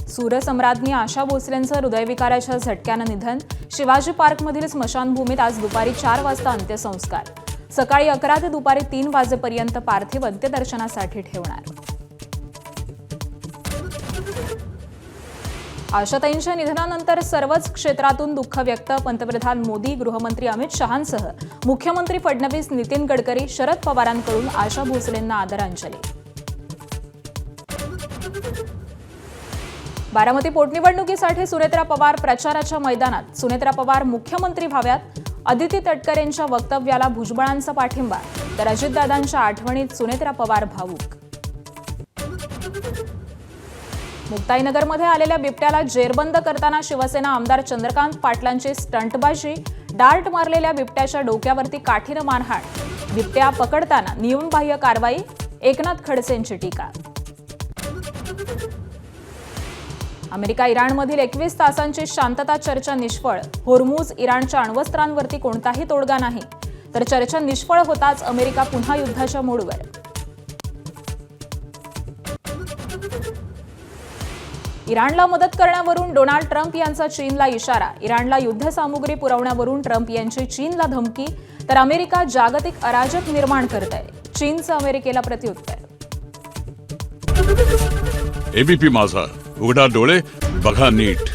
सूरसम्राज्ञी आशा भोसलेंचं हृदयविकाराच्या झटक्यानं निधन. शिवाजी पार्कमधील स्मशानभूमीत आज दुपारी 4 वाजता अंत्यसंस्कार. सकाळी 11 ते दुपारी 3 वाजेपर्यंत पार्थिव अंत्यदर्शनासाठी ठेवणार. आशाताईंच्या निधनानंतर सर्वच क्षेत्रातून दुःख व्यक्त. पंतप्रधान मोदी, गृहमंत्री अमित शहांसह मुख्यमंत्री फडणवीस, नितीन गडकरी, शरद पवारांकडून आशा भोसलेंना आदरांजली. बारामती पोटनिवडणुकीसाठी सुनेत्रा पवार प्रचाराच्या मैदानात. सुनेत्रा पवार मुख्यमंत्री व्हाव्यात. अदिती तटकरेंच्या वक्तव्याला भुजबळांचा पाठिंबा, तर अजितदादांच्या आठवणीत सुनेत्रा पवार भावूक. मुक्ताईनगरमध्ये आलेल्या बिबट्याला जेरबंद करताना शिवसेना आमदार चंद्रकांत पाटलांची स्टंटबाजी. डार्ट मारलेल्या बिबट्याच्या डोक्यावरती काठीनं मारहाण. बिबट्या पकडताना नियमबाह्य कारवाई, एकनाथ खडसेंची टीका. अमेरिका इराणमधील 21 तासांची शांतता चर्चा निष्फळ. होर्मुझ इराणच्या अण्वस्त्रांवरती कोणताही तोडगा नाही, तर चर्चा निष्फळ होताच अमेरिका पुन्हा युद्धाच्या मोडवर. इराणला मदत करण्यावरून डोनाल्ड ट्रम्प यांचा चीनला इशारा. इराणला युद्धसामुग्री पुरवण्यावरून ट्रम्प यांची चीनला धमकी, तर अमेरिका जागतिक अराजक निर्माण करत आहे. चीनचं अमेरिकेला प्रत्युत्तर. एबीपी माझा, उघडा डोळे बघा नीट.